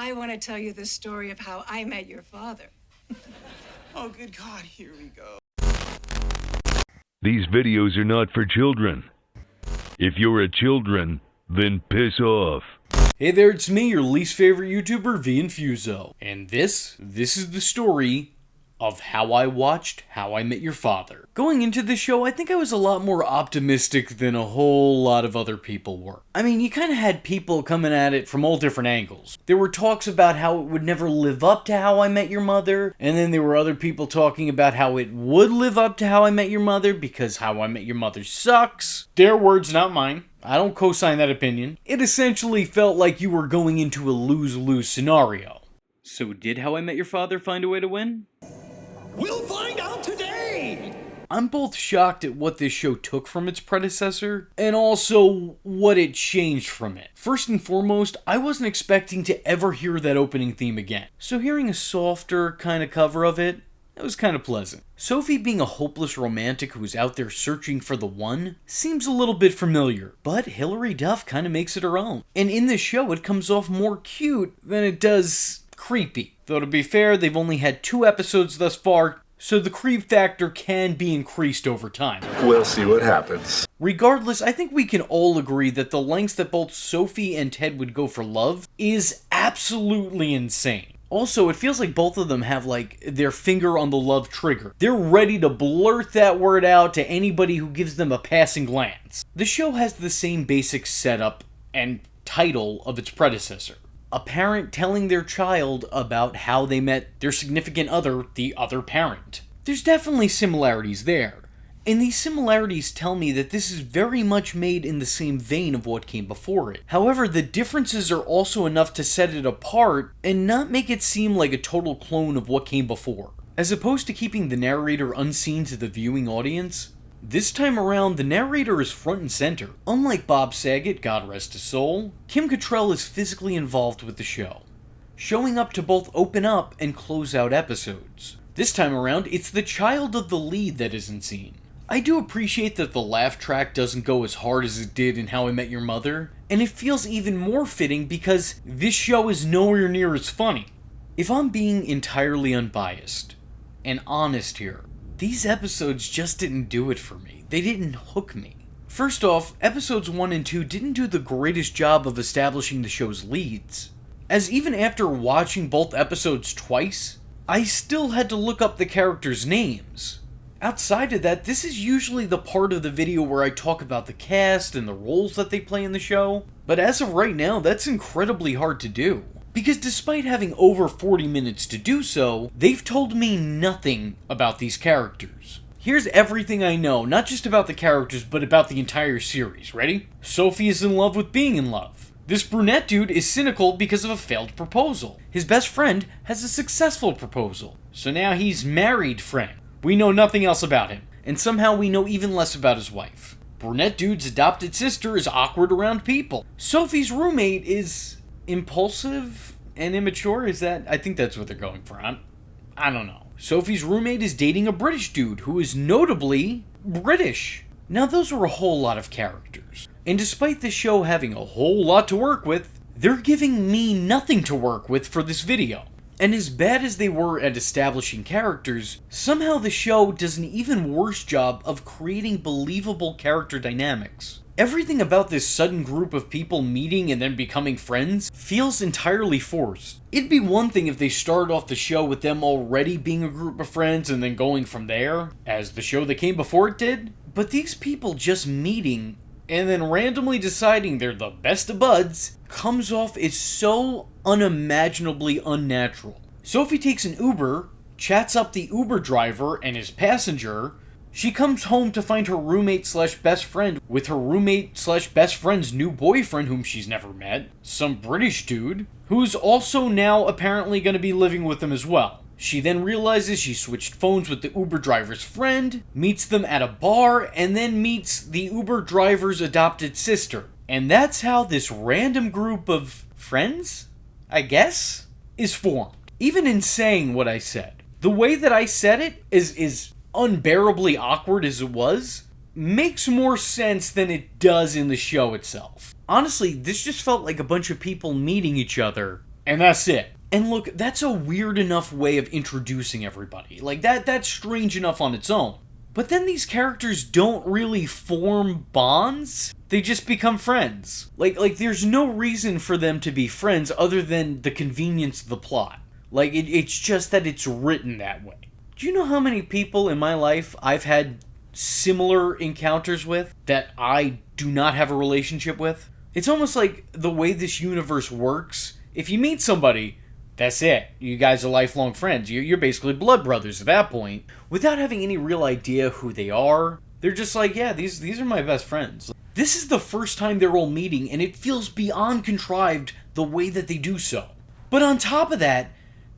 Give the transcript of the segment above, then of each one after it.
I want to tell you the story of how I met your father. Oh, good God, here we go. These videos are not for children. If you're a children, then piss off. Hey there, it's me, your least favorite YouTuber, Infuso. And this is the story of how I watched How I Met Your Father. Going into the show, I think I was a lot more optimistic than a whole lot of other people were. I mean, you kind of had people coming at it from all different angles. There were talks about how it would never live up to How I Met Your Mother, and then there were other people talking about how it would live up to How I Met Your Mother because How I Met Your Mother sucks. Their words, not mine. I don't co-sign that opinion. It essentially felt like you were going into a lose-lose scenario. So did How I Met Your Father find a way to win? We'll find out today! I'm both shocked at what this show took from its predecessor, and also what it changed from it. First and foremost, I wasn't expecting to ever hear that opening theme again, so hearing a softer kind of cover of it, was kind of pleasant. Sophie being a hopeless romantic who's out there searching for the one seems a little bit familiar, but Hilary Duff kind of makes it her own. And in this show, it comes off more cute than it does creepy. Though to be fair, they've only had 2 episodes thus far, so the creep factor can be increased over time. We'll see what happens. Regardless, I think we can all agree that the lengths that both Sophie and Ted would go for love is absolutely insane. Also, it feels like both of them have, their finger on the love trigger. They're ready to blurt that word out to anybody who gives them a passing glance. The show has the same basic setup and title of its predecessor. A parent telling their child about how they met their significant other, the other parent. There's definitely similarities there. And these similarities tell me that this is very much made in the same vein of what came before it. However, the differences are also enough to set it apart and not make it seem like a total clone of what came before. As opposed to keeping the narrator unseen to the viewing audience, this time around the narrator is front and center. Unlike Bob Saget, God rest his soul, Kim Cattrall is physically involved with the show, showing up to both open up and close out episodes. This time around, it's the child of the lead that isn't seen. I do appreciate that the laugh track doesn't go as hard as it did in How I Met Your Mother, and it feels even more fitting because this show is nowhere near as funny. If I'm being entirely unbiased and honest here, these episodes just didn't do it for me. They didn't hook me. First off, episodes 1 and 2 didn't do the greatest job of establishing the show's leads, as even after watching both episodes twice, I still had to look up the characters' names. Outside of that, this is usually the part of the video where I talk about the cast and the roles that they play in the show, but as of right now, that's incredibly hard to do. Because despite having over 40 minutes to do so, they've told me nothing about these characters. Here's everything I know, not just about the characters, but about the entire series. Ready? Sophie is in love with being in love. This brunette dude is cynical because of a failed proposal. His best friend has a successful proposal. So now he's married friend. We know nothing else about him, and somehow we know even less about his wife. Brunette dude's adopted sister is awkward around people. Sophie's roommate is impulsive and immature. I think that's what they're going for. I don't know. Sophie's roommate is dating a British dude who is notably British. Now those are a whole lot of characters. And despite the show having a whole lot to work with, they're giving me nothing to work with for this video. And as bad as they were at establishing characters, somehow the show does an even worse job of creating believable character dynamics. Everything about this sudden group of people meeting and then becoming friends feels entirely forced. It'd be one thing if they started off the show with them already being a group of friends and then going from there, as the show that came before it did, but these people just meeting and then randomly deciding they're the best of buds comes off as so unimaginably unnatural. Sophie takes an Uber, chats up the Uber driver and his passenger. She comes home to find her roommate slash best friend with her roommate slash best friend's new boyfriend whom she's never met, some British dude, who's also now apparently going to be living with them as well. She then realizes she switched phones with the Uber driver's friend, meets them at a bar, and then meets the Uber driver's adopted sister. And that's how this random group of friends, I guess, is formed. Even in saying what I said, the way that I said it is unbearably awkward as it was, makes more sense than it does in the show itself. Honestly, this just felt like a bunch of people meeting each other And that's it. And look, that's a weird enough way of introducing everybody. Like, that's strange enough on its own. But then these characters don't really form bonds. They just become friends. Like there's no reason for them to be friends other than the convenience of the plot. Like, it's just that it's written that way. Do you know how many people in my life I've had similar encounters with that I do not have a relationship with? It's almost like the way this universe works. If you meet somebody, that's it. You guys are lifelong friends. You're basically blood brothers at that point. Without having any real idea who they are, they're just like, yeah, these are my best friends. This is the first time they're all meeting, and it feels beyond contrived the way that they do so. But on top of that,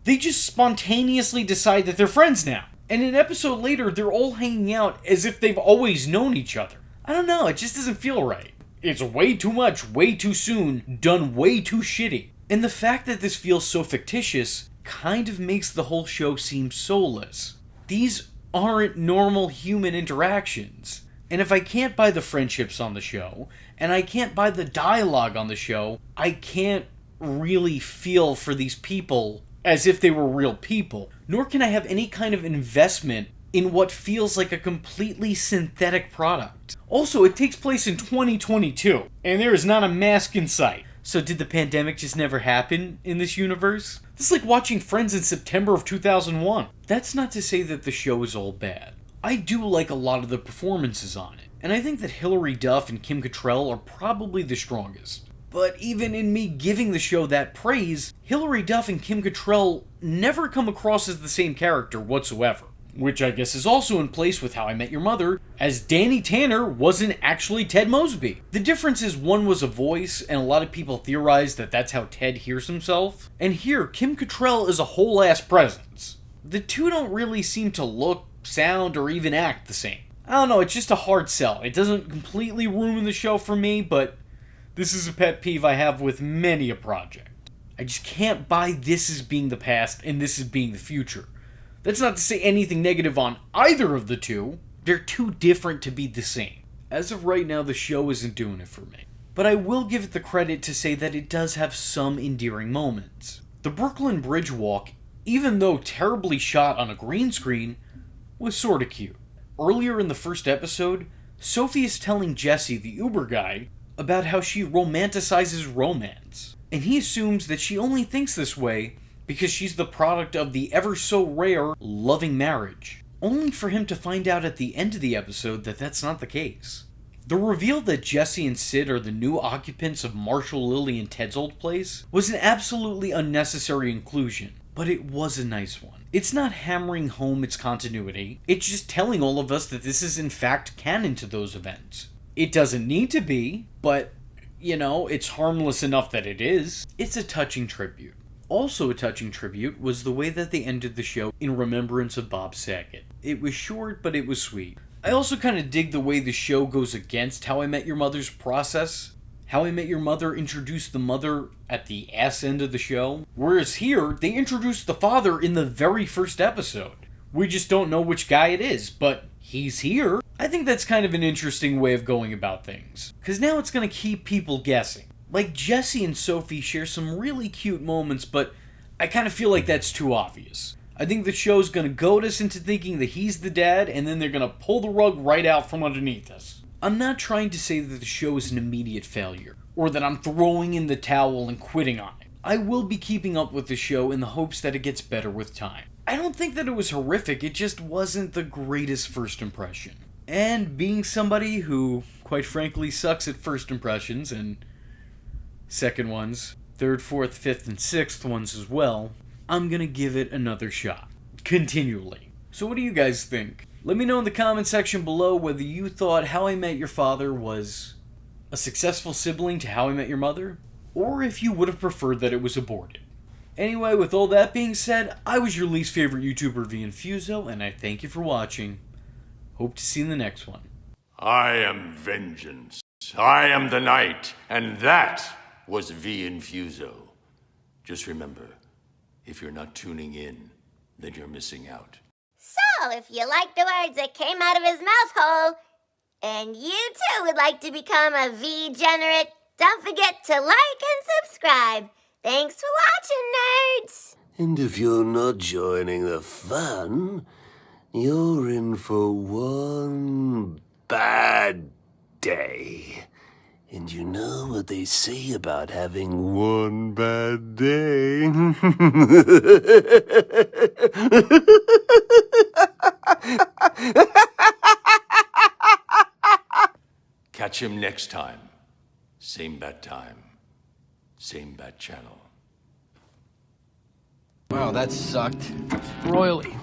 they just spontaneously decide that they're friends now. And an episode later, they're all hanging out as if they've always known each other. I don't know, it just doesn't feel right. It's way too much, way too soon, done way too shitty. And the fact that this feels so fictitious kind of makes the whole show seem soulless. These aren't normal human interactions. And if I can't buy the friendships on the show, and I can't buy the dialogue on the show, I can't really feel for these people as if they were real people. Nor can I have any kind of investment in what feels like a completely synthetic product. Also, it takes place in 2022, and there is not a mask in sight. So did the pandemic just never happen in this universe? This is like watching Friends in September of 2001. That's not to say that the show is all bad. I do like a lot of the performances on it, and I think that Hilary Duff and Kim Cattrall are probably the strongest. But even in me giving the show that praise, Hilary Duff and Kim Cattrall never come across as the same character whatsoever. Which I guess is also in place with How I Met Your Mother, as Danny Tanner wasn't actually Ted Mosby. The difference is one was a voice, and a lot of people theorize that that's how Ted hears himself. And here, Kim Cattrall is a whole-ass presence. The two don't really seem to look, sound, or even act the same. I don't know, it's just a hard sell. It doesn't completely ruin the show for me, but this is a pet peeve I have with many a project. I just can't buy this as being the past and this as being the future. That's not to say anything negative on either of the two. They're too different to be the same. As of right now, the show isn't doing it for me. But I will give it the credit to say that it does have some endearing moments. The Brooklyn Bridge walk, even though terribly shot on a green screen, was sorta cute. Earlier in the first episode, Sophie is telling Jesse, the Uber guy, about how she romanticizes romance. And he assumes that she only thinks this way because she's the product of the ever-so-rare loving marriage, only for him to find out at the end of the episode that that's not the case. The reveal that Jesse and Sid are the new occupants of Marshall, Lily, and Ted's old place was an absolutely unnecessary inclusion, but it was a nice one. It's not hammering home its continuity, it's just telling all of us that this is in fact canon to those events. It doesn't need to be, but, you know, it's harmless enough that it is. It's a touching tribute. Also a touching tribute was the way that they ended the show in remembrance of Bob Saget. It was short, but it was sweet. I also kind of dig the way the show goes against How I Met Your Mother's process. How I Met Your Mother introduced the mother at the ass end of the show, whereas here, they introduced the father in the very first episode. We just don't know which guy it is, but he's here. I think that's kind of an interesting way of going about things, because now it's going to keep people guessing. Like, Jesse and Sophie share some really cute moments, but I kind of feel like that's too obvious. I think the show's gonna goad us into thinking that he's the dad, and then they're gonna pull the rug right out from underneath us. I'm not trying to say that the show is an immediate failure, or that I'm throwing in the towel and quitting on it. I will be keeping up with the show in the hopes that it gets better with time. I don't think that it was horrific, it just wasn't the greatest first impression. And being somebody who, quite frankly, sucks at first impressions, and second ones, third, fourth, fifth, and sixth ones as well, I'm gonna give it another shot. Continually. So what do you guys think? Let me know in the comment section below whether you thought How I Met Your Father was a successful sibling to How I Met Your Mother, or if you would have preferred that it was aborted. Anyway, with all that being said, I was your least favorite YouTuber, Infuso, and I thank you for watching. Hope to see you in the next one. I am vengeance. I am the night, and that was Infuso. Just remember, if you're not tuning in, then you're missing out. So, if you like the words that came out of his mouth hole, and you too would like to become a V-generate, don't forget to like and subscribe. Thanks for watching, nerds! And if you're not joining the fun, you're in for one bad day. And you know what they say about having one bad day? Catch him next time. Same bat time. Same bat channel. Wow, that sucked. Royally.